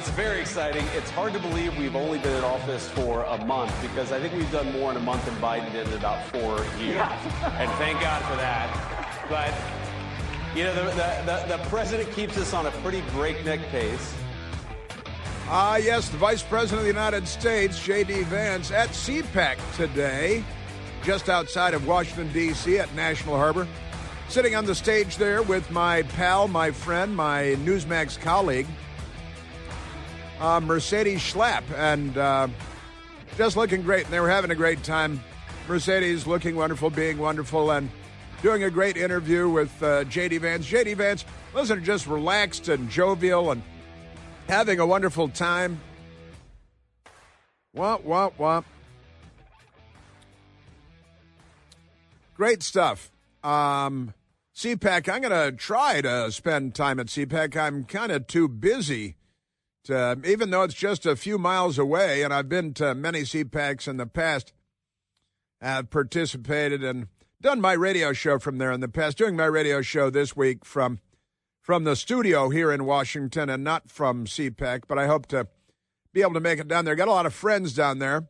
It's very exciting. It's hard to believe we've only been in office for a month, because I think we've done more in a month than Biden did in about 4 years. Yeah. And thank God for that. But, you know, the president keeps us on a pretty breakneck pace. Yes, the Vice President of the United States, JD Vance, at CPAC today, just outside of Washington, D.C. at National Harbor. Sitting on the stage there with my pal, my friend, my Newsmax colleague, Mercedes Schlapp, and just looking great. And they were having a great time. Mercedes looking wonderful, being wonderful, and doing a great interview with JD Vance. JD Vance, listen, just relaxed and jovial and having a wonderful time. Womp, womp, womp. Great stuff. CPAC, I'm going to try to spend time at CPAC. I'm kind of too busy to, even though it's just a few miles away, and I've been to many CPACs in the past, have participated and done my radio show from there in the past, doing my radio show this week from the studio here in Washington and not from CPAC, but I hope to be able to make it down there. Got a lot of friends down there.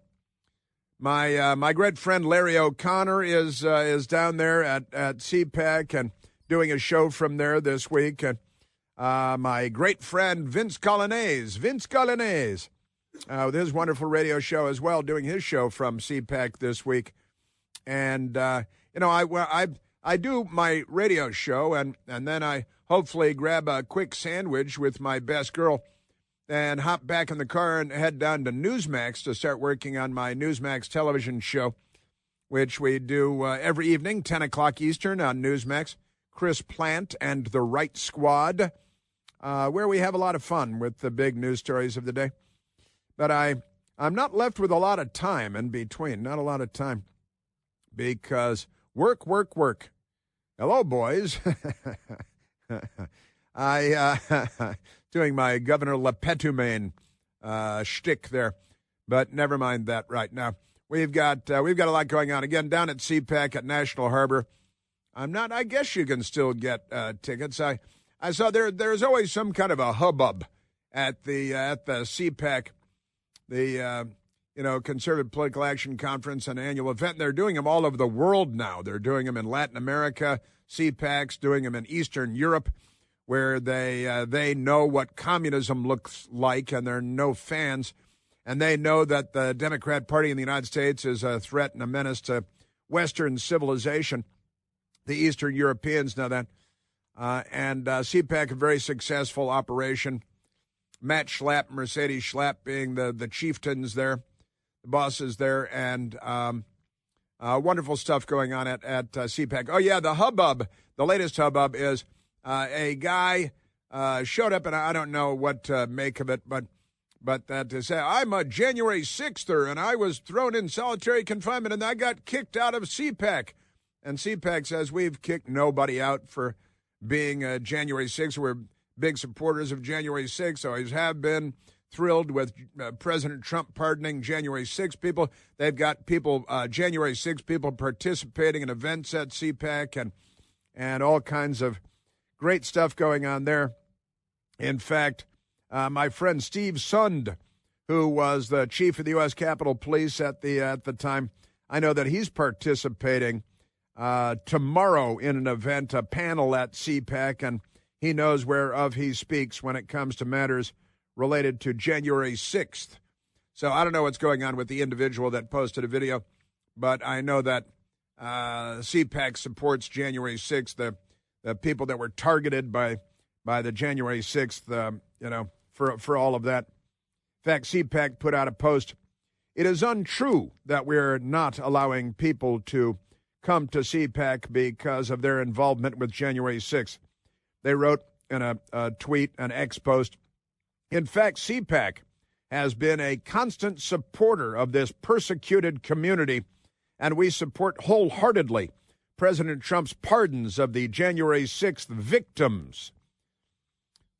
My great friend Larry O'Connor is down there at CPAC and doing a show from there this week. And my great friend Vince Colonnese, with his wonderful radio show as well, doing his show from CPAC this week. And you know, I do my radio show, and then I hopefully grab a quick sandwich with my best girl and hop back in the car and head down to Newsmax to start working on my Newsmax television show, which we do every evening, 10 o'clock Eastern on Newsmax. Chris Plant and the Right Squad, where we have a lot of fun with the big news stories of the day. But I'm not left with a lot of time in between, not a lot of time, because work. Hello, boys. Doing my Governor LePetumane shtick there, but never mind that right now. We've got a lot going on again down at CPAC at National Harbor. I guess you can still get tickets. I saw there's always some kind of a hubbub at the CPAC, the Conservative Political Action Conference, and annual event. They're doing them all over the world now. They're doing them in Latin America. CPAC's doing them in Eastern Europe, where they know what communism looks like, and they're no fans, and they know that the Democrat Party in the United States is a threat and a menace to Western civilization. The Eastern Europeans know that. And CPAC, a very successful operation. Matt Schlapp, Mercedes Schlapp being the chieftains there, the bosses there, and wonderful stuff going on at CPAC. Oh, yeah, the hubbub, the latest hubbub is a guy showed up, and I don't know what to make of it, but that to say, I'm a January 6ther, and I was thrown in solitary confinement, and I got kicked out of CPAC. And CPAC says, we've kicked nobody out for being January 6th. We're big supporters of January 6th, always have been. Thrilled with President Trump pardoning January 6 people. They've got people, January 6 people participating in events at CPAC and all kinds of great stuff going on there. In fact, my friend Steve Sund, who was the chief of the U.S. Capitol Police at the time, I know that he's participating tomorrow in an event, a panel at CPAC, and he knows whereof he speaks when it comes to matters related to January 6th. So I don't know what's going on with the individual that posted a video, but I know that CPAC supports January 6th, the people that were targeted by the January 6th, for all of that. In fact, CPAC put out a post. It is untrue that we're not allowing people to come to CPAC because of their involvement with January 6th. They wrote in a tweet, an X post, in fact, CPAC has been a constant supporter of this persecuted community, and we support wholeheartedly President Trump's pardons of the January 6th victims.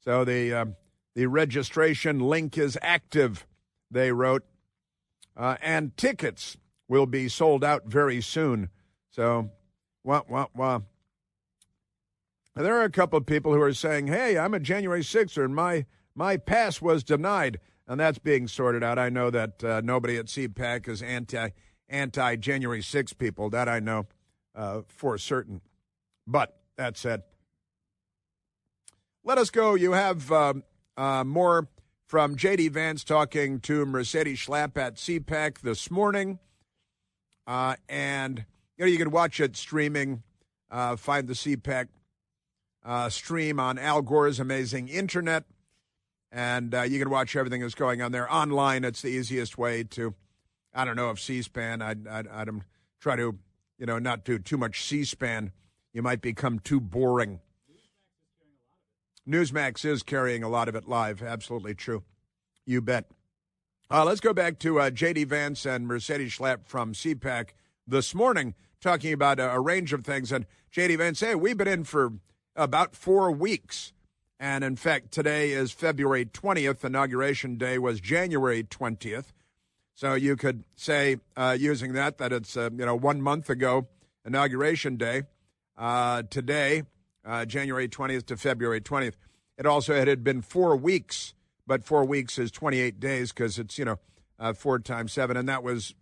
So the registration link is active, they wrote, and tickets will be sold out very soon. So, There are a couple of people who are saying, hey, I'm a January 6th, and My pass was denied, and that's being sorted out. I know that nobody at CPAC is anti-January 6 people. That I know for certain. But that said, let us go. You have more from JD Vance talking to Mercedes Schlapp at CPAC this morning. And you can watch it streaming. Find the CPAC stream on Al Gore's amazing internet. And you can watch everything that's going on there online. It's the easiest way to, I don't know if C-SPAN, I'd try to, not do too much C-SPAN. You might become too boring. Newsmax is carrying a lot of it live. Absolutely true. You bet. Let's go back to JD Vance and Mercedes Schlapp from CPAC this morning, talking about a range of things. And JD Vance, hey, we've been in for about 4 weeks. And in fact, today is February 20th. Inauguration day was January 20th. So you could say, using that it's, 1 month ago, Inauguration Day. Today, January 20th to February 20th. It also had been 4 weeks, but 4 weeks is 28 days because it's, 4 times 7. And that was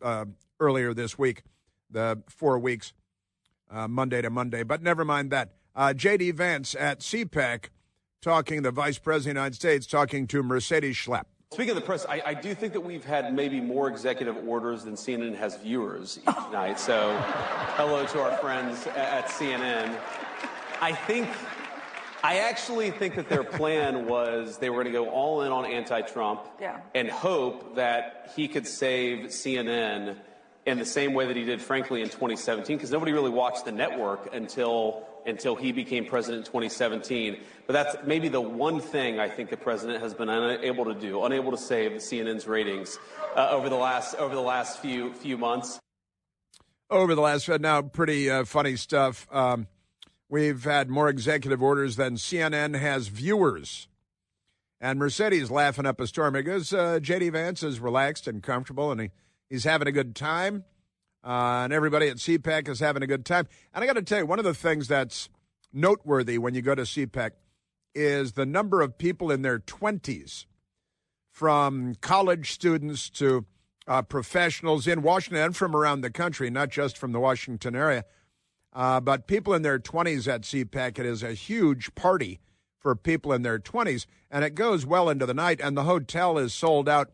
earlier this week, the 4 weeks, Monday to Monday. But never mind that. J.D. Vance at CPAC talking, the Vice President of the United States, talking to Mercedes Schlapp. Speaking of the press, I do think that we've had maybe more executive orders than CNN has viewers each night. So hello to our friends at CNN. I actually think that their plan was they were going to go all in on anti-Trump and hope that he could save CNN in the same way that he did, frankly, in 2017, because nobody really watched the network until he became president in 2017. But that's maybe the one thing I think the president has been unable to save CNN's ratings over the last few months. Over the last, now, pretty funny stuff. We've had more executive orders than CNN has viewers. And Mercedes laughing up a storm because J.D. Vance is relaxed and comfortable, and he's having a good time. And everybody at CPAC is having a good time. And I got to tell you, one of the things that's noteworthy when you go to CPAC is the number of people in their 20s, from college students to professionals in Washington and from around the country, not just from the Washington area. But people in their 20s at CPAC, it is a huge party for people in their 20s, and it goes well into the night, and the hotel is sold out.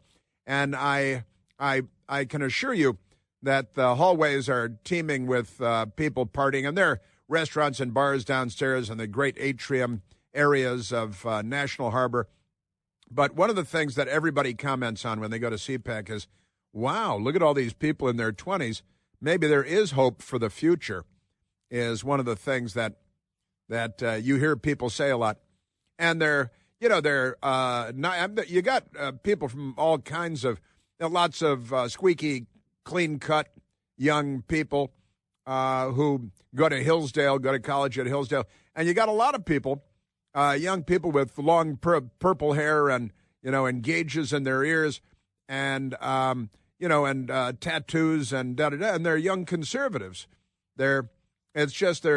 And I can assure you that the hallways are teeming with people partying, and there are restaurants and bars downstairs in the great atrium areas of National Harbor. But one of the things that everybody comments on when they go to CPAC is, wow, look at all these people in their 20s. Maybe there is hope for the future, is one of the things that you hear people say a lot. And you got people from all kinds of, lots of squeaky, clean-cut young people who go to Hillsdale, go to college at Hillsdale. And you got a lot of people, young people with long purple hair and, and gauges in their ears and, tattoos and da-da-da. And they're young conservatives. They're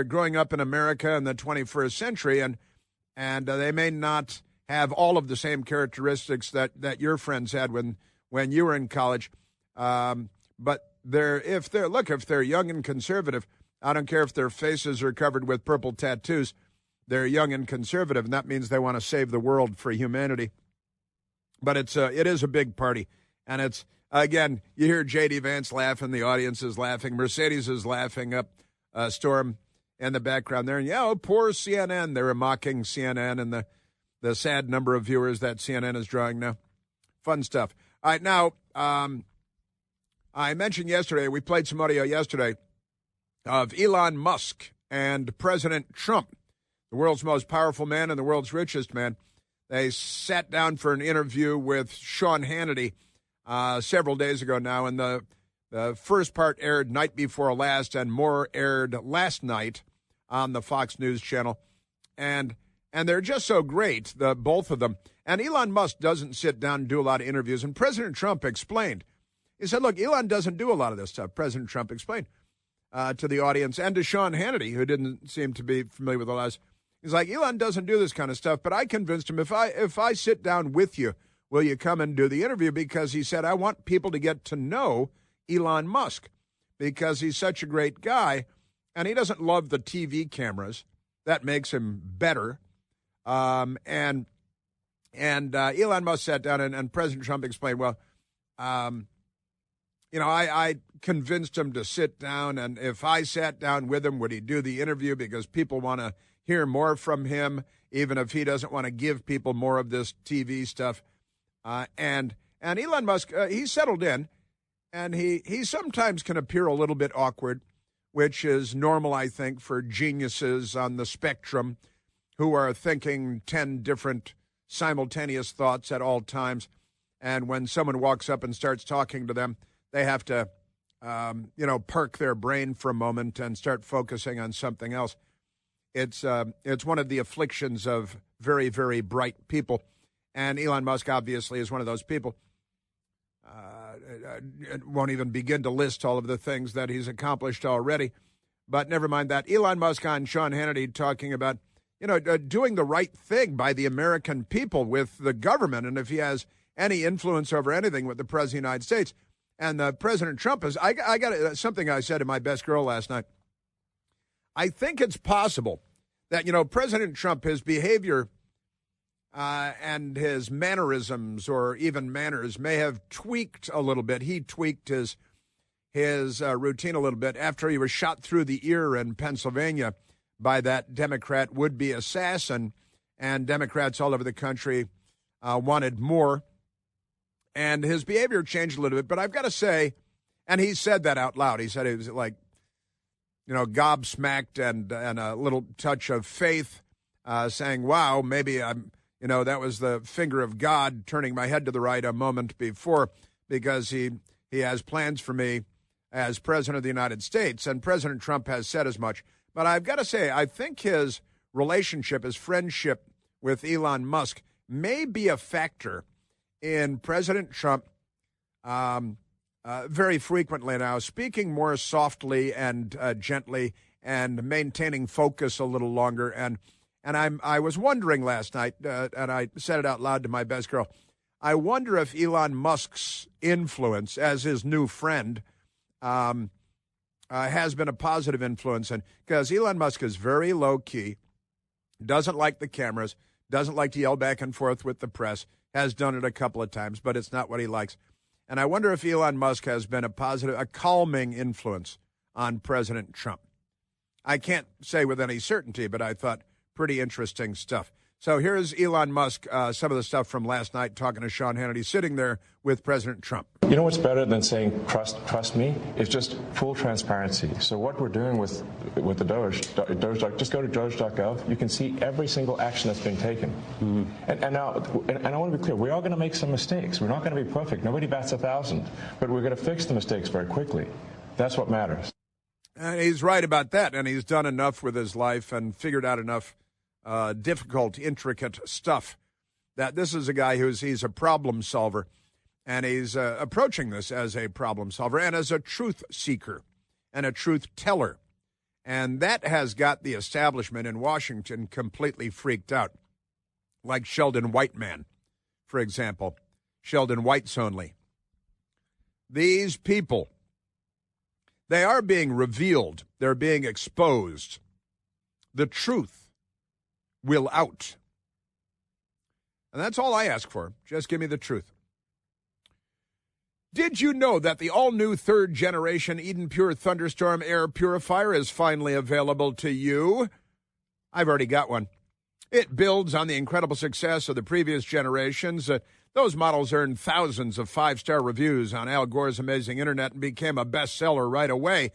growing up in America in the 21st century, and they may not have all of the same characteristics that your friends had when you were in college. But if they're young and conservative, I don't care if their faces are covered with purple tattoos, they're young and conservative, and that means they want to save the world for humanity. But it is a big party, and it's, again, you hear J.D. Vance laughing, the audience is laughing, Mercedes is laughing up a storm in the background there, and poor CNN, they were mocking CNN and the sad number of viewers that CNN is drawing now. Fun stuff. All right, now, I mentioned yesterday, we played some audio yesterday of Elon Musk and President Trump, the world's most powerful man and the world's richest man. They sat down for an interview with Sean Hannity several days ago now, and the first part aired night before last, and more aired last night on the Fox News channel. And they're just so great, both of them. And Elon Musk doesn't sit down and do a lot of interviews. And President Trump explained. He said, look, Elon doesn't do a lot of this stuff. President Trump explained to the audience and to Sean Hannity, who didn't seem to be familiar with all this. He's like, Elon doesn't do this kind of stuff, but I convinced him, if I sit down with you, will you come and do the interview? Because he said, I want people to get to know Elon Musk because he's such a great guy, and he doesn't love the TV cameras. That makes him better. And Elon Musk sat down, and President Trump explained, well, I convinced him to sit down, and if I sat down with him, would he do the interview? Because people want to hear more from him, even if he doesn't want to give people more of this TV stuff. And Elon Musk, he's settled in, and he sometimes can appear a little bit awkward, which is normal, I think, for geniuses on the spectrum who are thinking 10 different simultaneous thoughts at all times. And when someone walks up and starts talking to them, they have to, park their brain for a moment and start focusing on something else. It's one of the afflictions of very, very bright people. And Elon Musk obviously is one of those people. Won't even begin to list all of the things that he's accomplished already. But never mind that. Elon Musk on Sean Hannity talking about, doing the right thing by the American people with the government. And if he has any influence over anything with the President of the United States. And President Trump is, I got something I said to my best girl last night. I think it's possible that, President Trump, his behavior and his mannerisms or even manners may have tweaked a little bit. He tweaked his routine a little bit after he was shot through the ear in Pennsylvania by that Democrat would-be assassin, and Democrats all over the country wanted more. And his behavior changed a little bit, but I've got to say, and he said that out loud. He said it was like, gobsmacked and a little touch of faith, saying, wow, maybe I'm, that was the finger of God turning my head to the right a moment before, because he has plans for me as President of the United States. And President Trump has said as much. But I've got to say, I think his relationship, his friendship with Elon Musk may be a factor in President Trump very frequently now speaking more softly and gently and maintaining focus a little longer. And I was wondering last night, and I said it out loud to my best girl, I wonder if Elon Musk's influence as his new friend has been a positive influence. And because Elon Musk is very low-key, doesn't like the cameras, doesn't like to yell back and forth with the press, has done it a couple of times, but it's not what he likes. And I wonder if Elon Musk has been a calming influence on President Trump. I can't say with any certainty, but I thought pretty interesting stuff. So here's Elon Musk, some of the stuff from last night, talking to Sean Hannity, sitting there with President Trump. You know what's better than saying trust me? It's just full transparency. So what we're doing with the DOGE, just go to doge.gov. You can see every single action that's been taken. Mm-hmm. And I want to be clear, we are going to make some mistakes. We're not going to be perfect. Nobody bats 1,000. But we're going to fix the mistakes very quickly. That's what matters. And he's right about that. And he's done enough with his life and figured out enough difficult, intricate stuff that this is a guy he's a problem solver. And he's approaching this as a problem solver and as a truth seeker and a truth teller. And that has got the establishment in Washington completely freaked out. Like Sheldon Whiteman, for example. Sheldon Whites only. These people, they are being revealed. They're being exposed. The truth will out. And that's all I ask for. Just give me the truth. Did you know that the all-new third-generation Eden Pure Thunderstorm air purifier is finally available to you? I've already got one. It builds on the incredible success of the previous generations. Those models earned thousands of five-star reviews on Al Gore's amazing internet and became a bestseller right away.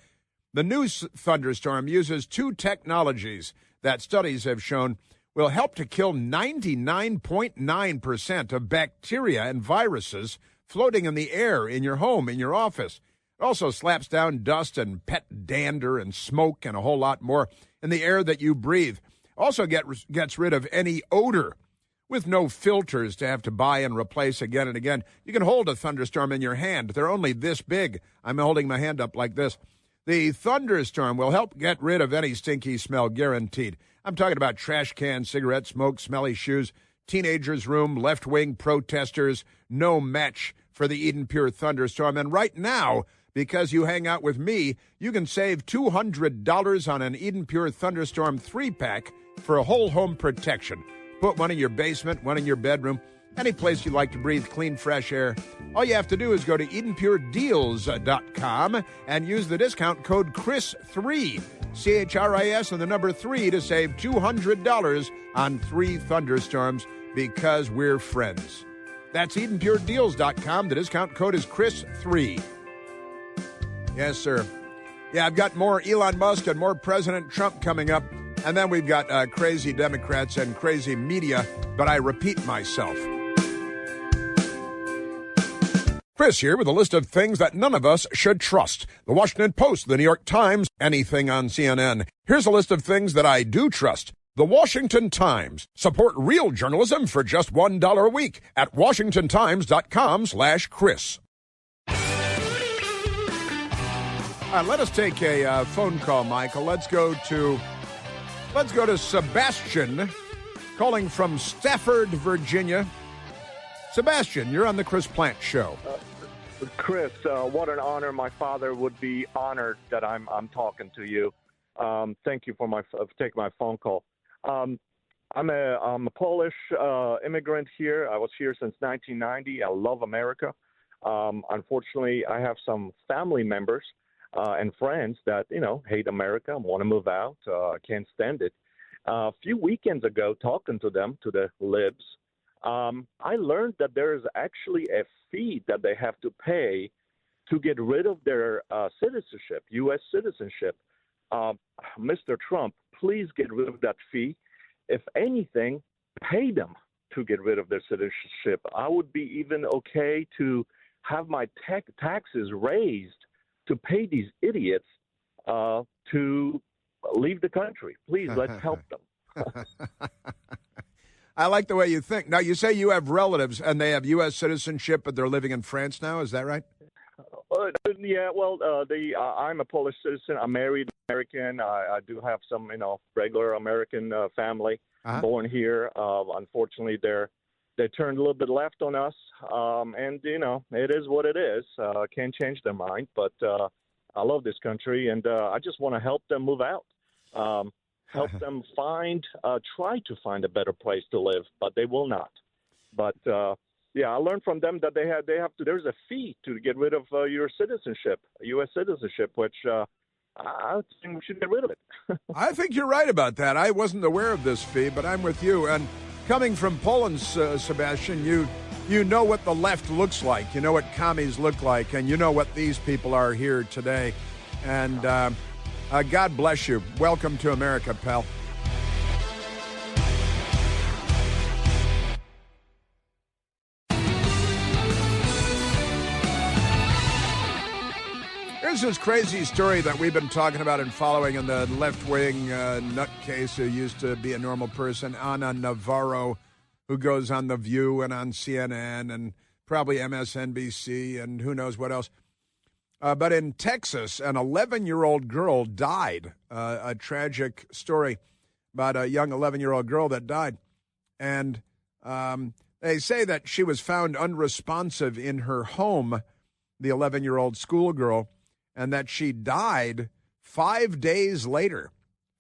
The new Thunderstorm uses two technologies that studies have shown will help to kill 99.9% of bacteria and viruses floating in the air in your home, in your office. It also slaps down dust and pet dander and smoke and a whole lot more in the air that you breathe. Also gets rid of any odor with no filters to have to buy and replace again and again. You can hold a Thunderstorm in your hand. They're only this big. I'm holding my hand up like this. The Thunderstorm will help get rid of any stinky smell, guaranteed. I'm talking about trash cans, cigarette smoke, smelly shoes, teenagers' room, left-wing protesters, no match for the Eden Pure Thunderstorm. And right now, because you hang out with me, you can save $200 on an Eden Pure Thunderstorm 3-pack for a whole home protection. Put one in your basement, one in your bedroom, any place you like to breathe clean, fresh air. All you have to do is go to EdenPureDeals.com and use the discount code CHRIS3, CHRIS and the number 3 to save $200 on 3 thunderstorms because we're friends. That's EdenPureDeals.com. The discount code is CHRIS3. Yes, sir. Yeah, I've got more Elon Musk and more President Trump coming up. And then we've got crazy Democrats and crazy media, but I repeat myself. Chris here with a list of things that none of us should trust. The Washington Post, the New York Times, anything on CNN. Here's a list of things that I do trust. The Washington Times. Support real journalism for just $1 a week at WashingtonTimes.com/Chris. Let us take a phone call, Michael. Let's go to Sebastian, calling from Stafford, Virginia. Sebastian, you're on the Chris Plant Show. Chris, what an honor. My father would be honored that I'm talking to you. Thank you for taking my phone call. I'm a Polish immigrant here. I was here since 1990. I love America. Unfortunately, I have some family members and friends that, hate America and want to move out. Can't stand it. A few weekends ago, talking to them, to the libs, I learned that there is actually a fee that they have to pay to get rid of their citizenship, U.S. citizenship. Mr. Trump, please get rid of that fee. If anything, pay them to get rid of their citizenship. I would be even okay to have my taxes raised to pay these idiots to leave the country. Please, let's help them. I like the way you think. Now, you say you have relatives and they have U.S. citizenship, but they're living in France now. Is that right? Yeah, well, I'm a Polish citizen. I'm married American. I do have some, regular American family born here. Unfortunately, they turned a little bit left on us, and, it is what it is. Can't change their mind, but I love this country, and I just want to help them move out. Help them try to find a better place to live, but they will not. But I learned from them that they have to. There's a fee to get rid of your citizenship, U.S. citizenship, which I think we should get rid of it. I think you're right about that. I wasn't aware of this fee, but I'm with you. And coming from Poland, Sebastian, you know what the left looks like. You know what commies look like, and you know what these people are here today. And God bless you. Welcome to America, pal. Here's this crazy story that we've been talking about and following in the left-wing nutcase who used to be a normal person, Ana Navarro, who goes on The View and on CNN and probably MSNBC and who knows what else. But in Texas, an 11-year-old girl died. A tragic story about a young 11-year-old girl that died. And they say that she was found unresponsive in her home, the 11-year-old schoolgirl, and that she died 5 days later.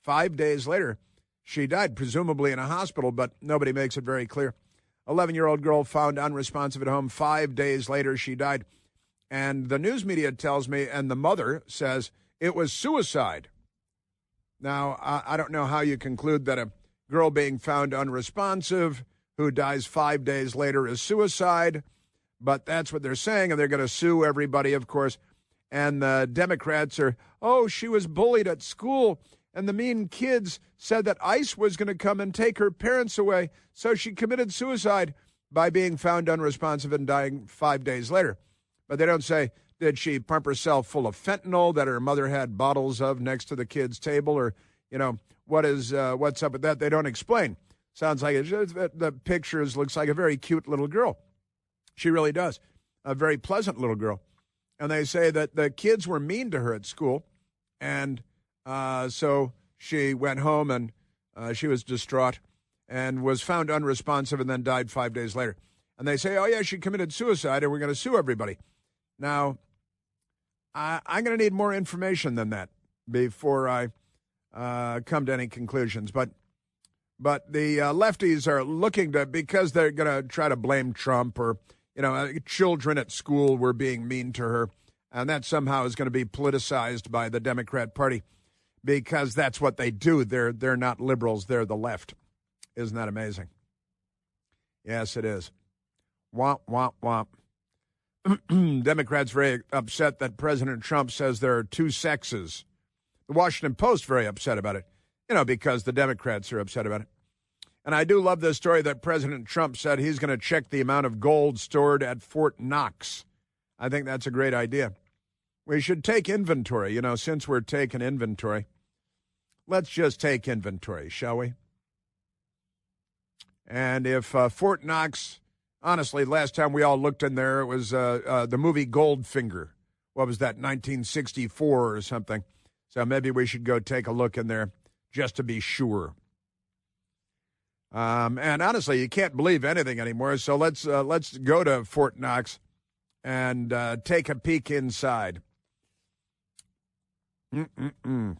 5 days later, she died, presumably in a hospital, but nobody makes it very clear. 11-year-old girl found unresponsive at home. 5 days later, she died. And the news media tells me, and the mother says, it was suicide. Now, I don't know how you conclude that a girl being found unresponsive who dies 5 days later is suicide, but that's what they're saying, and they're going to sue everybody, of course. And the Democrats are, she was bullied at school, and the mean kids said that ICE was going to come and take her parents away, so she committed suicide by being found unresponsive and dying 5 days later. But they don't say, did she pump herself full of fentanyl that her mother had bottles of next to the kid's table, or, what's up with that? They don't explain. Sounds like the pictures looks like a very cute little girl. She really does. A very pleasant little girl. And they say that the kids were mean to her at school, and so she went home and She was distraught and was found unresponsive and then died 5 days later. And they say, oh, yeah, she committed suicide and we're going to sue everybody. Now, I'm going to need more information than that before I come to any conclusions. But the lefties are looking to, because they're going to try to blame Trump or, children at school were being mean to her. And that somehow is going to be politicized by the Democrat Party because that's what they do. They're not liberals. They're the left. Isn't that amazing? Yes, it is. Womp, womp, womp. Democrats very upset that President Trump says there are two sexes. The Washington Post very upset about it, because the Democrats are upset about it. And I do love this story that President Trump said he's going to check the amount of gold stored at Fort Knox. I think that's a great idea. We should take inventory, since we're taking inventory. Let's just take inventory, shall we? And if Fort Knox, honestly, last time we all looked in there, it was the movie Goldfinger. What was that, 1964 or something? So maybe we should go take a look in there just to be sure. And honestly, you can't believe anything anymore. So let's go to Fort Knox and take a peek inside. And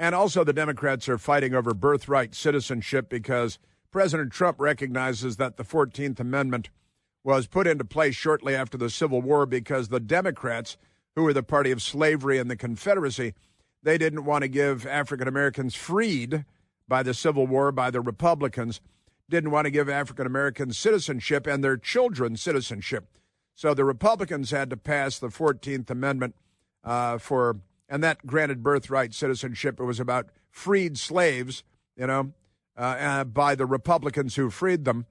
also the Democrats are fighting over birthright citizenship because President Trump recognizes that the 14th Amendment was put into place shortly after the Civil War because the Democrats, who were the party of slavery and the Confederacy, they didn't want to give African Americans freed by the Civil War by the Republicans, didn't want to give African Americans citizenship and their children citizenship. So the Republicans had to pass the 14th Amendment and that granted birthright citizenship. It was about freed slaves, by the Republicans who freed them.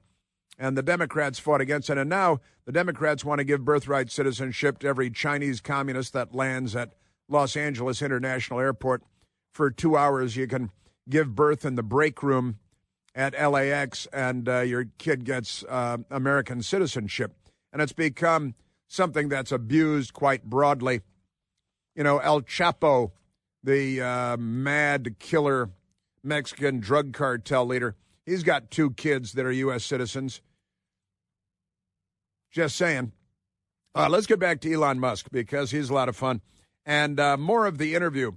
And the Democrats fought against it. And now the Democrats want to give birthright citizenship to every Chinese communist that lands at Los Angeles International Airport. For 2 hours, you can give birth in the break room at LAX, and your kid gets American citizenship. And it's become something that's abused quite broadly. El Chapo, the mad killer Mexican drug cartel leader, he's got 2 kids that are U.S. citizens. Just saying. Let's get back to Elon Musk because he's a lot of fun. And more of the interview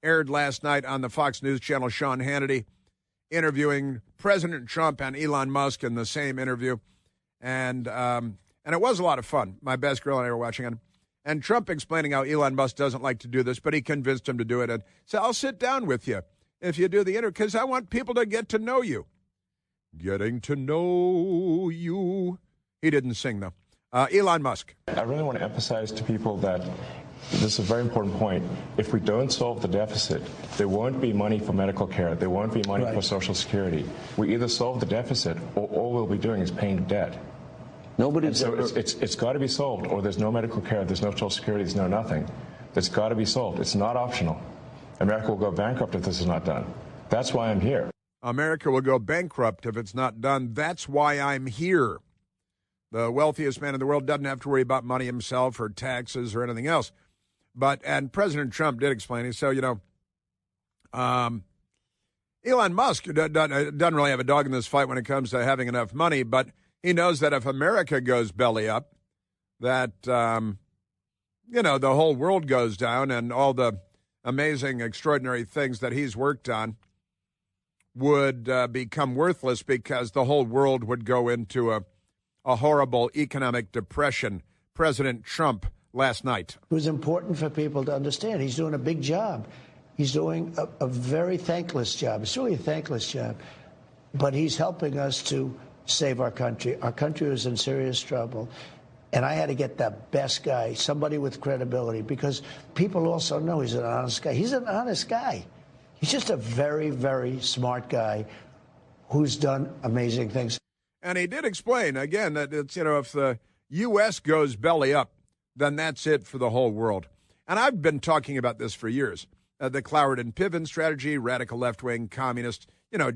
aired last night on the Fox News channel. Sean Hannity interviewing President Trump and Elon Musk in the same interview. And it was a lot of fun. My best girl and I were watching it. And Trump explaining how Elon Musk doesn't like to do this, but he convinced him to do it. And so I'll sit down with you if you do the interview because I want people to get to know you. Getting to know you. He didn't sing, though. Elon Musk. I really want to emphasize to people that this is a very important point. If we don't solve the deficit, there won't be money for medical care. There won't be money for Social Security. We either solve the deficit or all we'll be doing is paying debt. It's got to be solved, or there's no medical care, there's no Social Security, there's no nothing. It's got to be solved. It's not optional. America will go bankrupt if this is not done. That's why I'm here. America will go bankrupt if it's not done. That's why I'm here. The wealthiest man in the world doesn't have to worry about money himself or taxes or anything else. And President Trump did explain it. So, Elon Musk doesn't really have a dog in this fight when it comes to having enough money, but he knows that if America goes belly up, that, the whole world goes down and all the amazing, extraordinary things that he's worked on would become worthless because the whole world would go into a horrible economic depression. President Trump last night. It was important for people to understand he's doing a big job. He's doing a very thankless job. It's really a thankless job. But he's helping us to save our country. Our country was in serious trouble. And I had to get the best guy, somebody with credibility, because people also know he's an honest guy. He's an honest guy. He's just a very, very smart guy who's done amazing things. And he did explain, again, that it's, if the U.S. goes belly up, then that's it for the whole world. And I've been talking about this for years. The Cloward and Piven strategy, radical left-wing communist,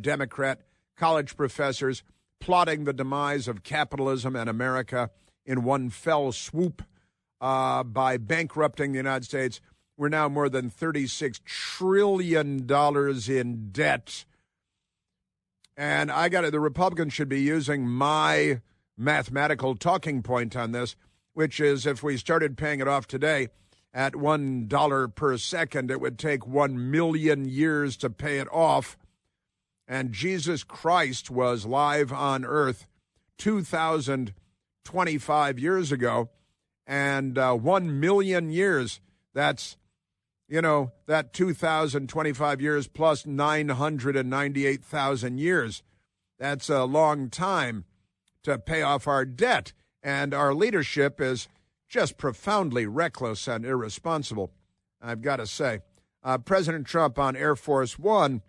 Democrat, college professors plotting the demise of capitalism and America in one fell swoop by bankrupting the United States, We're now more than $36 trillion in debt. And the Republicans should be using my mathematical talking point on this, which is if we started paying it off today at $1 per second, it would take 1 million years to pay it off. And Jesus Christ was live on earth 2,025 years ago. And 1 million years, that's, that 2,025 years plus 998,000 years. That's a long time to pay off our debt. And our leadership is just profoundly reckless and irresponsible, I've got to say. President Trump on Air Force One,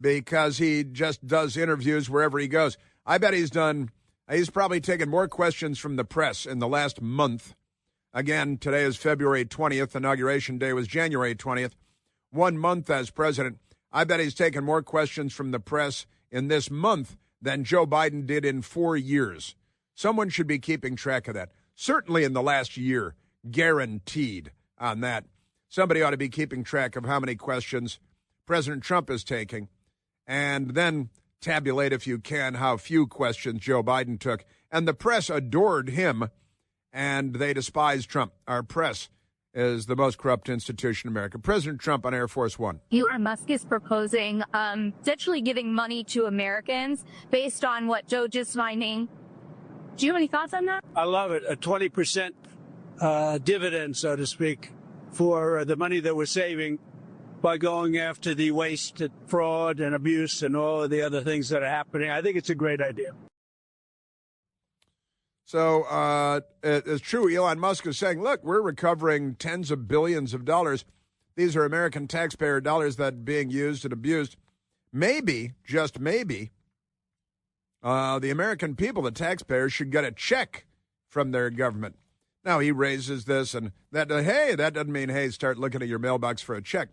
because he just does interviews wherever he goes. I bet he's probably taken more questions from the press in the last month. Again, today is February 20th. Inauguration Day was January 20th. 1 month as president. I bet he's taken more questions from the press in this month than Joe Biden did in 4 years. Someone should be keeping track of that. Certainly in the last year, guaranteed on that. Somebody ought to be keeping track of how many questions President Trump is taking, and then tabulate, if you can, how few questions Joe Biden took. And the press adored him, and they despise Trump. Our press is the most corrupt institution in America. President Trump on Air Force One. Elon Musk is proposing essentially giving money to Americans based on what DOGE is finding. Do you have any thoughts on that? I love it. A 20% dividend, so to speak, for the money that we're saving by going after the waste, fraud, and abuse and all of the other things that are happening. I think it's a great idea. So it's true. Elon Musk is saying, look, we're recovering tens of billions of dollars. These are American taxpayer dollars that are being used and abused. Maybe, just maybe, the American people, the taxpayers, should get a check from their government. Now, he raises this, and that doesn't mean, hey, start looking at your mailbox for a check.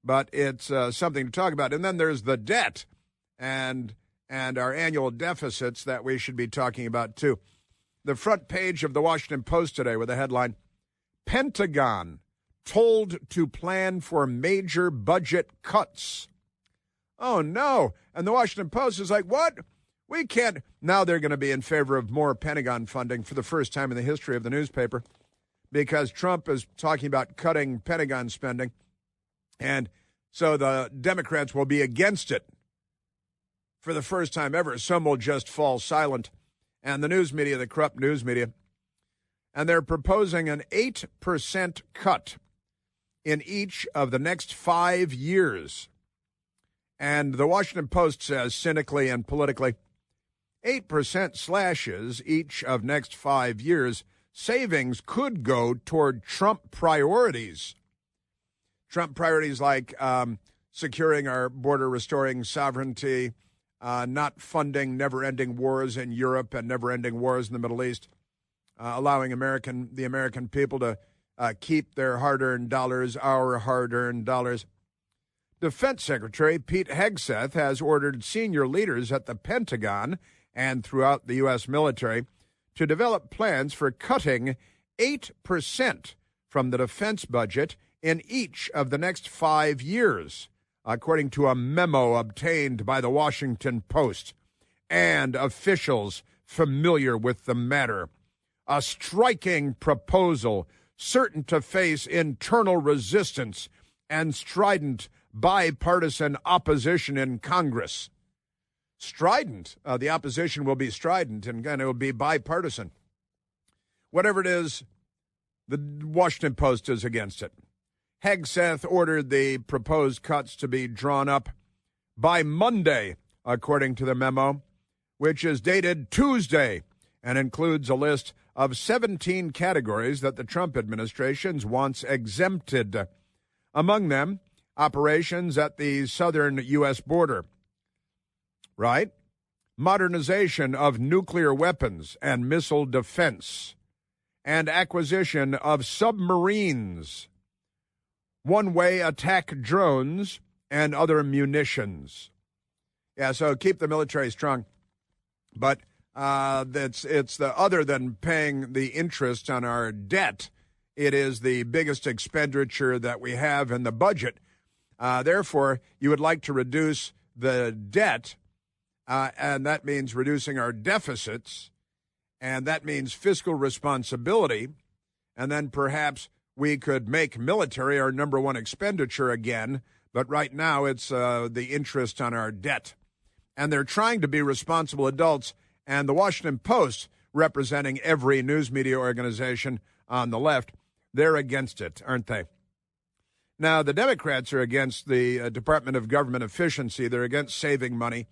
But it's something to talk about. And then there's the debt and our annual deficits that we should be talking about, too. The front page of the Washington Post today with the headline, Pentagon told to plan for major budget cuts. Oh, no. And the Washington Post is like, what? We can't. Now they're going to be in favor of more Pentagon funding for the first time in the history of the newspaper because Trump is talking about cutting Pentagon spending. And so the Democrats will be against it for the first time ever. Some will just fall silent. And the news media, the corrupt news media, and they're proposing an 8% cut in each of the next 5 years. And the Washington Post says, cynically and politically, 8% slashes each of next 5 years. Savings could go toward Trump priorities. Trump priorities like securing our border, restoring sovereignty, not funding never-ending wars in Europe and never-ending wars in the Middle East, allowing the American people to keep their hard-earned dollars, our hard-earned dollars. Defense Secretary Pete Hegseth has ordered senior leaders at the Pentagon and throughout the U.S. military to develop plans for cutting 8% from the defense budget in each of the next 5 years, according to a memo obtained by the Washington Post and officials familiar with the matter. A striking proposal certain to face internal resistance and strident bipartisan opposition in Congress. Strident. The opposition will be strident, and it will be bipartisan. Whatever it is, the Washington Post is against it. Hegseth ordered the proposed cuts to be drawn up by Monday, according to the memo, which is dated Tuesday and includes a list of 17 categories that the Trump administration wants exempted. Among them, operations at the southern U.S. border, right? Modernization of nuclear weapons and missile defense, and acquisition of submarines, one-way attack drones, and other munitions. Yeah, so keep the military strong. But it's the other than paying the interest on our debt It is the biggest expenditure that we have in the budget. Therefore, you would like to reduce the debt, and that means reducing our deficits, and that means fiscal responsibility, and then perhaps we could make military our number one expenditure again, but right now it's the interest on our debt. And they're trying to be responsible adults, and the Washington Post, representing every news media organization on the left, they're against it, aren't they? Now, the Democrats are against the Department of Government Efficiency. They're against saving money.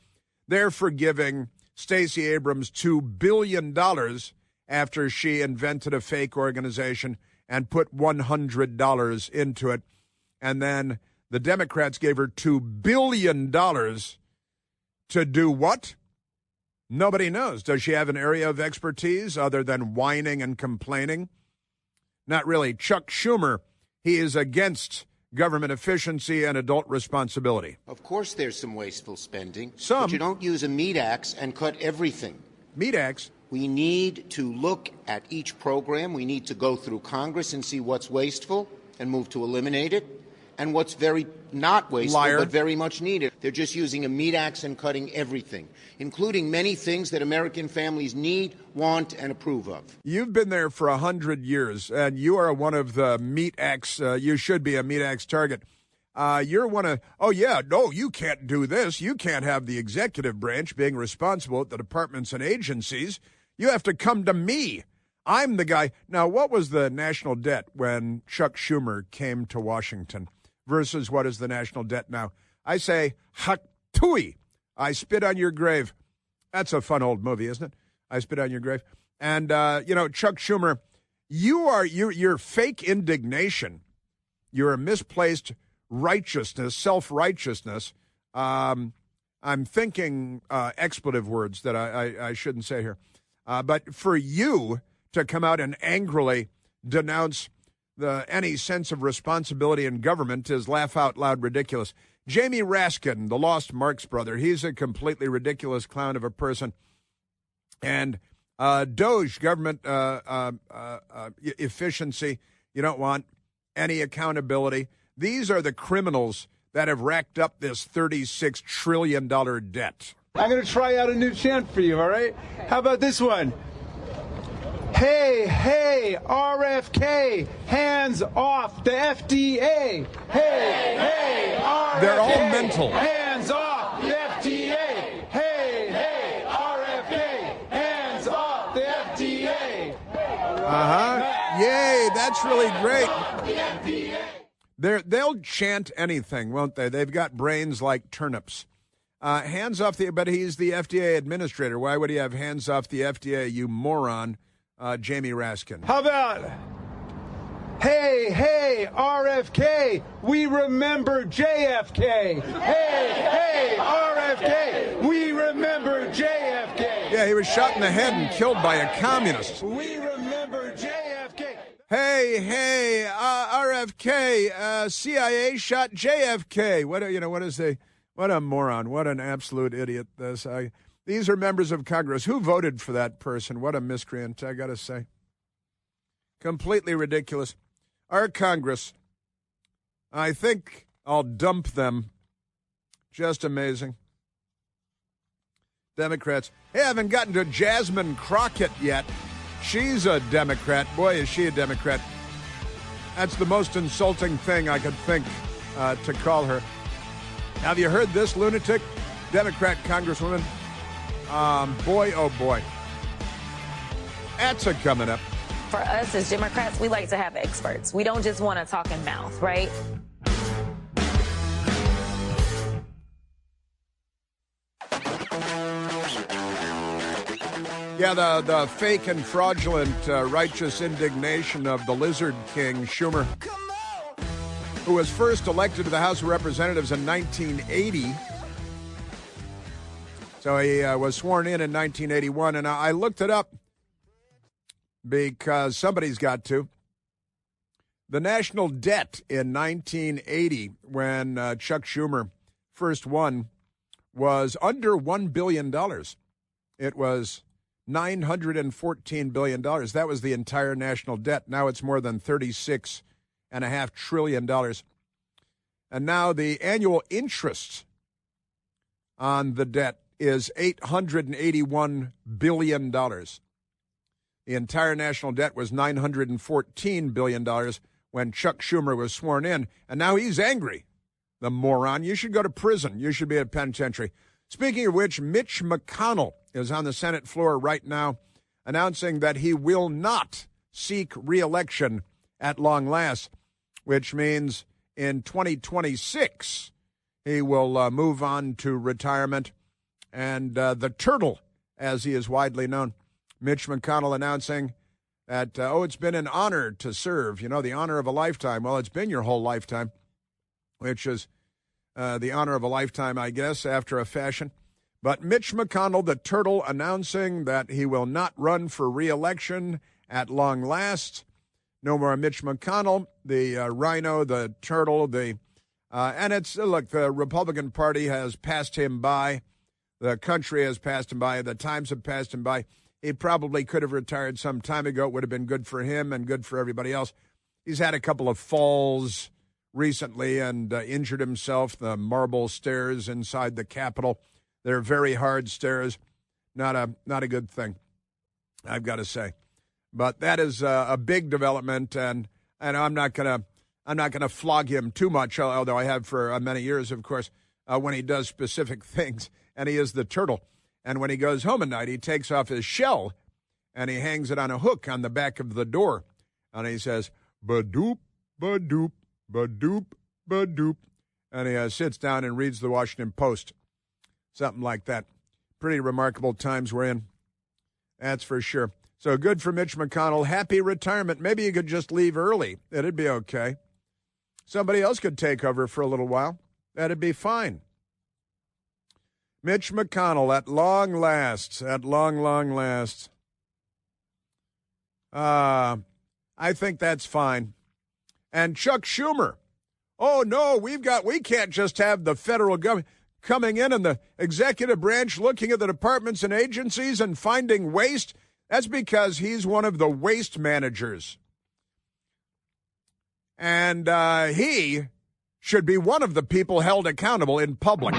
They're for giving Stacey Abrams $2 billion after she invented a fake organization and put $100 into it. And then the Democrats gave her $2 billion to do what? Nobody knows. Does she have an area of expertise other than whining and complaining? Not really. Chuck Schumer, he is against government efficiency and adult responsibility. Of course there's some wasteful spending. Some. But you don't use a meat axe and cut everything. Meat axe? We need to look at each program. We need to go through Congress and see what's wasteful and move to eliminate it, and what's very not wasteful but very much needed. They're just using a meat axe and cutting everything, including many things that American families need, want, and approve of. You've been there for 100 years, and you are one of the meat axe, you should be a meat axe target. You're one of, you can't do this. You can't have the executive branch being responsible at the departments and agencies. You have to come to me. I'm the guy. Now, what was the national debt when Chuck Schumer came to Washington versus what is the national debt now? I say, Haktui, I spit on your grave. That's a fun old movie, isn't it? I spit on your grave. And, Chuck Schumer, your fake indignation, your misplaced righteousness, self-righteousness. I'm thinking expletive words that I shouldn't say here. But for you to come out and angrily denounce any sense of responsibility in government is laugh out loud ridiculous. Jamie Raskin, the Lost Marx brother, he's a completely ridiculous clown of a person. And DOGE, government efficiency, you don't want any accountability. These are the criminals that have racked up this $36 trillion debt. I'm going to try out a new chant for you, all right? How about this one? Hey, hey, RFK, hands off the FDA. Hey, hey, RFK, they're all mental. Hands off the FDA. Hey, hey, RFK, hands off the FDA. Yay, that's really great. They'll chant anything, won't they? They've got brains like turnips. Hands off but he's the FDA administrator. Why would he have hands off the FDA, you moron? Jamie Raskin. How about, hey, hey, RFK, we remember JFK. Hey, hey, RFK, we remember JFK. Yeah, he was shot in the head and killed by a communist. We remember JFK. Hey, hey, RFK, CIA shot JFK. What a moron. What an absolute idiot this. These are members of Congress. Who voted for that person? What a miscreant, I got to say. Completely ridiculous. Our Congress, I think I'll dump them. Just amazing. Democrats. Hey, I haven't gotten to Jasmine Crockett yet. She's a Democrat. Boy, is she a Democrat. That's the most insulting thing I could think to call her. Have you heard this lunatic? Democrat Congresswoman. Boy, oh boy. That's coming up. For us as Democrats, we like to have experts. We don't just want to talk in mouth, right? Yeah, the fake and fraudulent righteous indignation of the Lizard King, Schumer, who was first elected to the House of Representatives in 1980. So he was sworn in 1981, and I looked it up because somebody's got to. The national debt in 1980, when Chuck Schumer first won, was under $1 billion. It was $914 billion. That was the entire national debt. Now it's more than $36.5 trillion. And now the annual interest on the debt is $881 billion. The entire national debt was $914 billion when Chuck Schumer was sworn in, and now he's angry. The moron. You should go to prison. You should be at a penitentiary. Speaking of which, Mitch McConnell is on the Senate floor right now announcing that he will not seek re-election at long last, which means in 2026 he will move on to retirement. And the turtle, as he is widely known, Mitch McConnell announcing that, it's been an honor to serve, the honor of a lifetime. Well, it's been your whole lifetime, which is the honor of a lifetime, I guess, after a fashion. But Mitch McConnell, the turtle, announcing that he will not run for re-election at long last. No more Mitch McConnell, the rhino, the turtle, and it's, look, the Republican Party has passed him by. The country has passed him by. The times have passed him by. He probably could have retired some time ago. It would have been good for him and good for everybody else. He's had a couple of falls recently and injured himself. The marble stairs inside the Capitol, they're very hard stairs. Not a good thing, I've got to say. But that is a big development, and I'm not gonna flog him too much, although I have for many years, of course, when he does specific things. And he is the turtle. And when he goes home at night, he takes off his shell and he hangs it on a hook on the back of the door. And he says, ba-doop, ba-doop, ba-doop, ba-doop. And he sits down and reads the Washington Post. Something like that. Pretty remarkable times we're in. That's for sure. So good for Mitch McConnell. Happy retirement. Maybe you could just leave early. It'd be okay. Somebody else could take over for a little while. That'd be fine. Mitch McConnell, at long last, long last. I think that's fine. And Chuck Schumer. Oh, no, we can't just have the federal government coming in and the executive branch looking at the departments and agencies and finding waste. That's because he's one of the waste managers. And he should be one of the people held accountable in public.